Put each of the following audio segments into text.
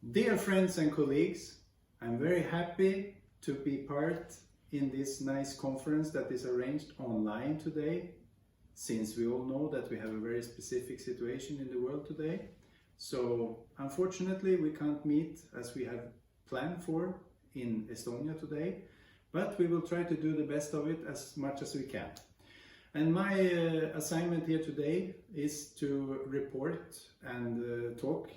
Dear friends and colleagues, I'm very happy to be part in this nice conference that is arranged online today, since we all know that we have a very specific situation in the world today. So unfortunately we can't meet as we have planned for in Estonia today, but we will try to do the best of it as much as we can. And my assignment here today is to report and talk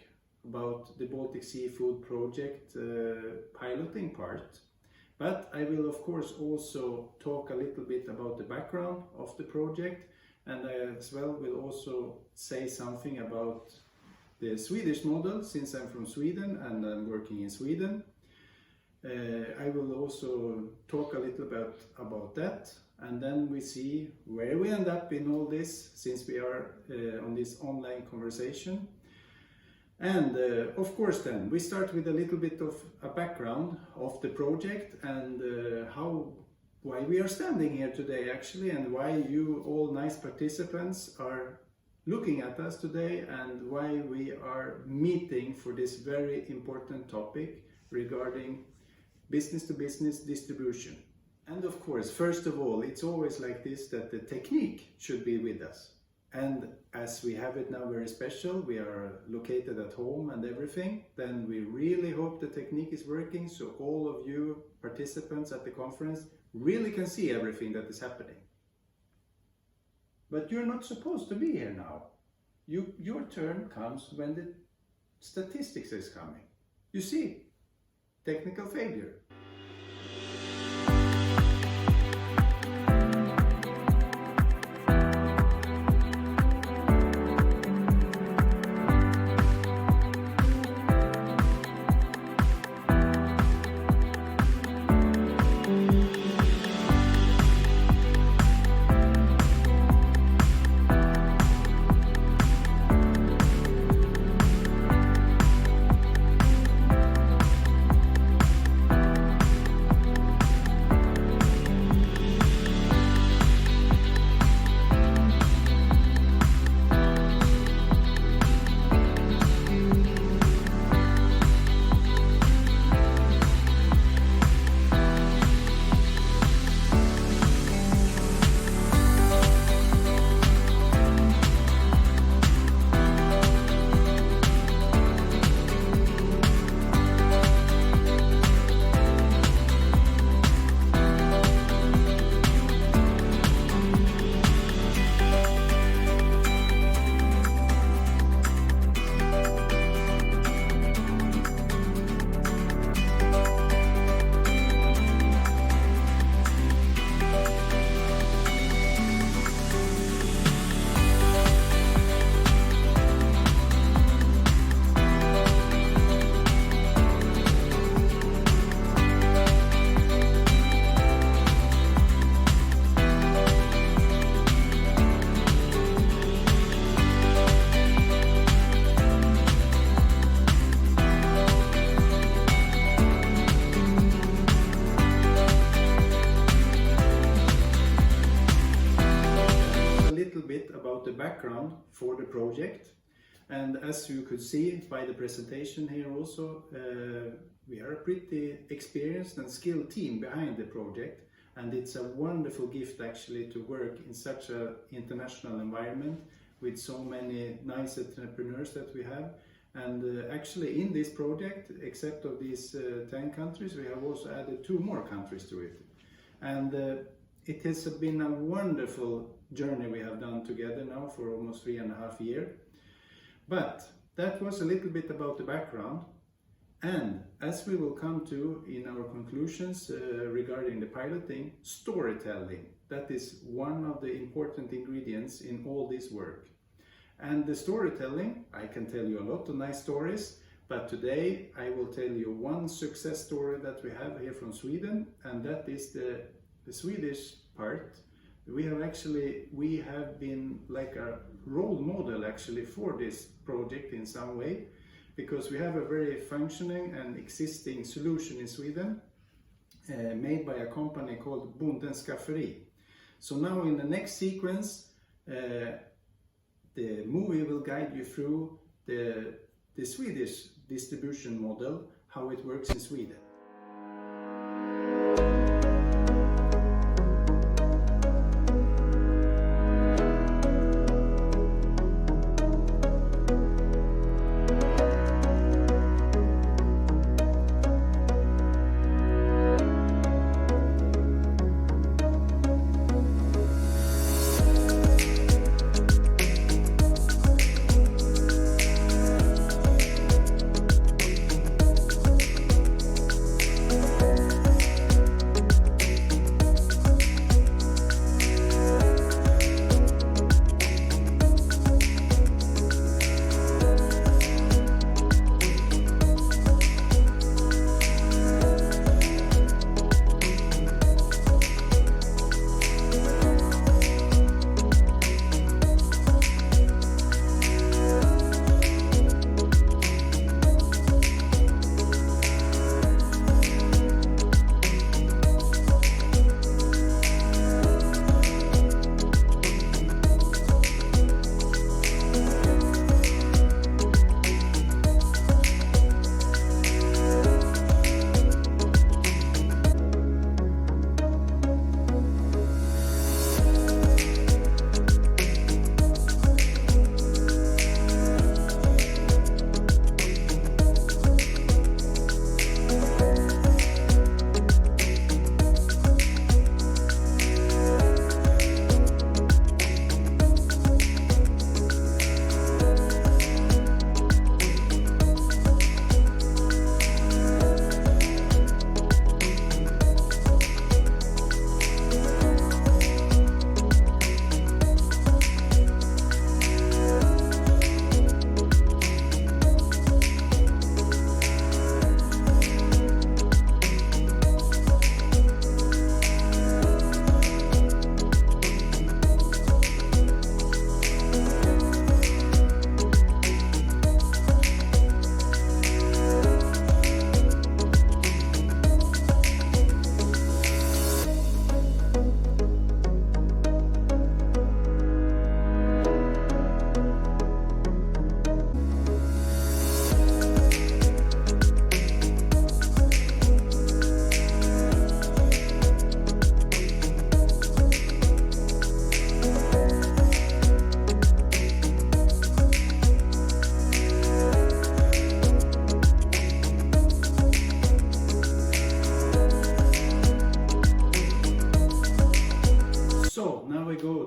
about the Baltic Sea Food project piloting part. But I will of course also talk a little bit about the background of the project, and I as well will also say something about the Swedish model, since I'm from Sweden and I'm working in Sweden. I will also talk a little bit about that, and then we see where we end up in all this, since we are on this online conversation. And of course then we start with a little bit of a background of the project and why we are standing here today actually, and why you all nice participants are looking at us today, and why we are meeting for this very important topic regarding business to business distribution. And of course, first of all, it's always like this, that the technique should be with us. And as we have it now very special, we are located at home and everything, then we really hope the technique is working, so all of you participants at the conference really can see everything that is happening. But you're not supposed to be here now. Your turn comes when the statistics is coming. You see, technical failure. Background for the project, and as you could see by the presentation here also, we are a pretty experienced and skilled team behind the project, and it's a wonderful gift actually to work in such an international environment with so many nice entrepreneurs that we have. And actually in this project, except of these 10 countries, we have also added 2 more countries to it, and it has been a wonderful journey we have done together now for almost 3.5 years. But that was a little bit about the background, and as we will come to in our conclusions regarding the piloting, storytelling, that is one of the important ingredients in all this work. And the storytelling, I can tell you a lot of nice stories, but today I will tell you one success story that we have here from Sweden, and that is the Swedish part. We have been like a role model actually for this project in some way, because we have a very functioning and existing solution in Sweden made by a company called Bondens Skafferi. So now in the next sequence the movie will guide you through the Swedish distribution model, how it works in Sweden.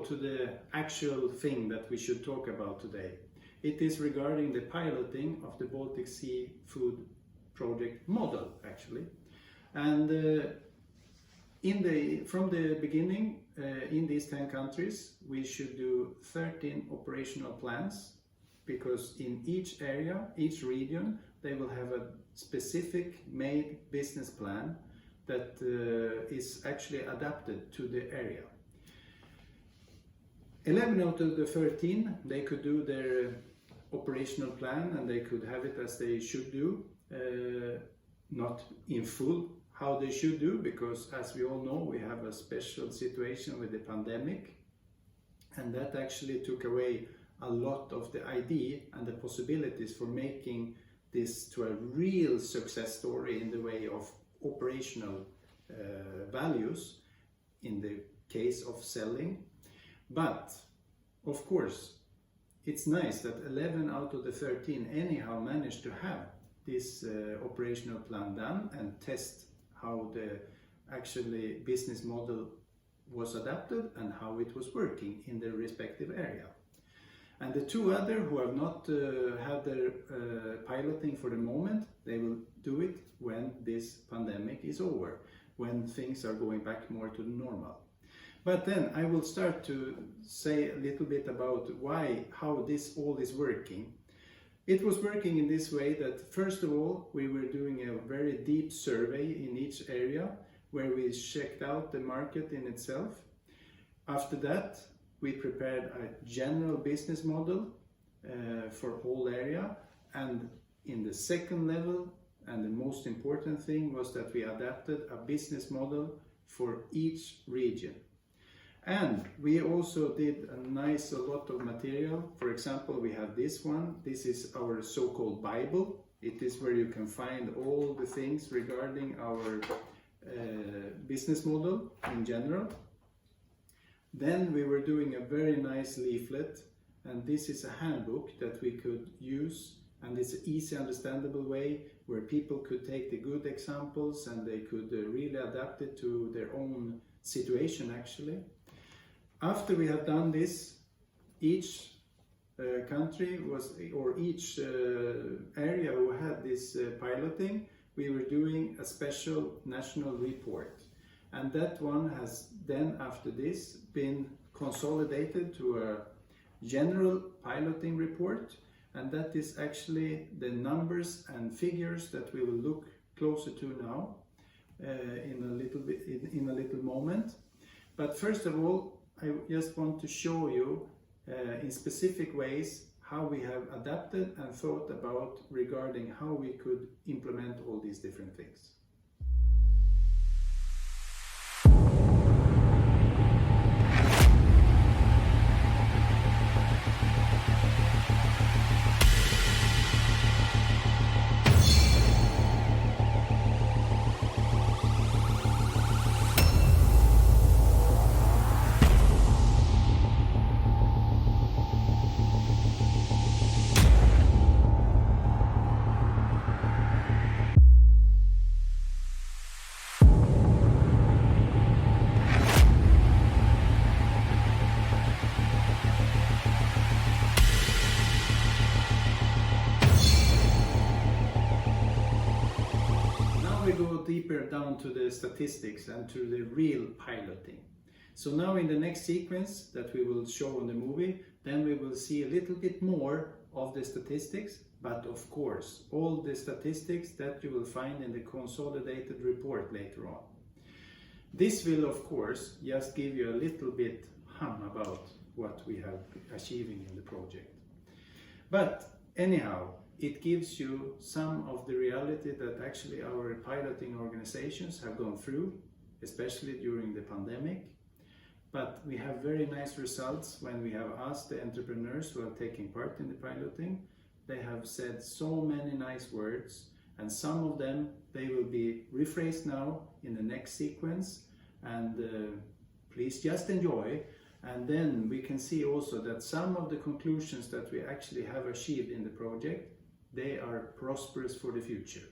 To the actual thing that we should talk about today. It is regarding the piloting of the Baltic Sea Food project model, actually. And from the beginning, in these 10 countries, we should do 13 operational plans, because in each area, each region, they will have a specific made business plan that is actually adapted to the area. 11 out of the 13, they could do their operational plan and they could have it as they should do, not in full how they should do, because as we all know, we have a special situation with the pandemic, and that actually took away a lot of the idea and the possibilities for making this to a real success story in the way of operational values in the case of selling. But of course, it's nice that 11 out of the 13 anyhow managed to have this operational plan done and test how the actually business model was adapted and how it was working in their respective area. And the two other who have not had their piloting for the moment, they will do it when this pandemic is over, when things are going back more to normal. But then I will start to say a little bit about how this all is working. It was working in this way that first of all, we were doing a very deep survey in each area where we checked out the market in itself. After that, we prepared a general business model for whole area, and in the second level, and the most important thing was that we adapted a business model for each region. And we also did a lot of material. For example, we have this one. This is our so-called Bible It is where you can find all the things regarding our business model in general. Then we were doing a very nice leaflet, and this is a handbook that we could use, and it's an easy understandable way where people could take the good examples and they could really adapt it to their own situation actually. After we have done this, each country was, or each area who had this piloting, we were doing a special national report, and that one has then after this been consolidated to a general piloting report, and that is actually the numbers and figures that we will look closer to now in a little moment. But first of all, I just want to show you in specific ways how we have adapted and thought about regarding how we could implement all these different things. We go deeper down to the statistics and to the real piloting. So now in the next sequence that we will show on the movie, then we will see a little bit more of the statistics, but of course all the statistics that you will find in the consolidated report later on. This will of course just give you a little bit about what we have achieving in the project. But anyhow, it gives you some of the reality that actually our piloting organizations have gone through, especially during the pandemic. But we have very nice results when we have asked the entrepreneurs who are taking part in the piloting. They have said so many nice words, and some of them they will be rephrased now in the next sequence, and please just enjoy. And then we can see also that some of the conclusions that we actually have achieved in the project, they are prosperous for the future.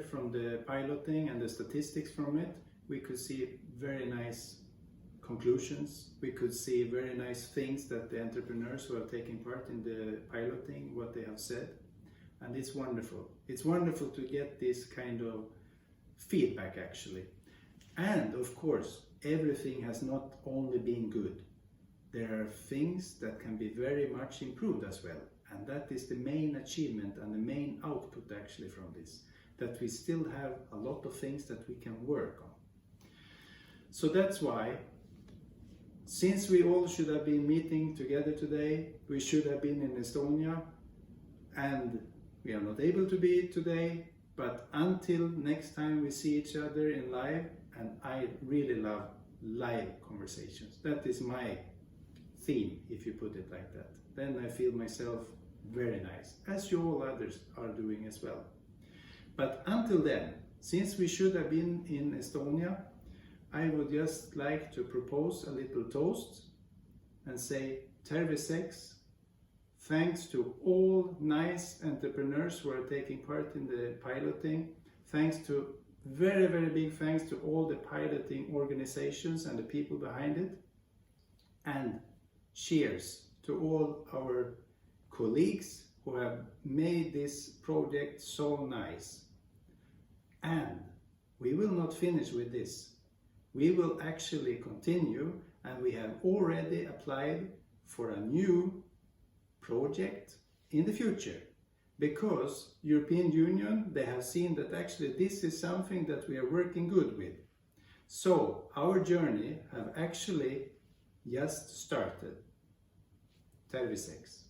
together from the piloting and the statistics from it, we could see very nice conclusions. We could see very nice things that the entrepreneurs who are taking part in the piloting, what they have said. And it's wonderful. It's wonderful to get this kind of feedback actually. And of course, everything has not only been good. There are things that can be very much improved as well. And that is the main achievement and the main output actually from this. That we still have a lot of things that we can work on. So that's why, since we all should have been meeting together today, we should have been in Estonia, and we are not able to be today, but until next time we see each other in live, and I really love live conversations. That is my theme, if you put it like that. Then I feel myself very nice, as you all others are doing as well. But until then, since we should have been in Estonia, I would just like to propose a little toast and say terveyseks. Thanks to all nice entrepreneurs who are taking part in the piloting. Thanks to, very, very big thanks to all the piloting organizations and the people behind it. And cheers to all our colleagues who have made this project so nice. And we will not finish with this. We will actually continue, and we have already applied for a new project in the future, because European Union, they have seen that actually this is something that we are working good with. So our journey have actually just started. Terveyseks.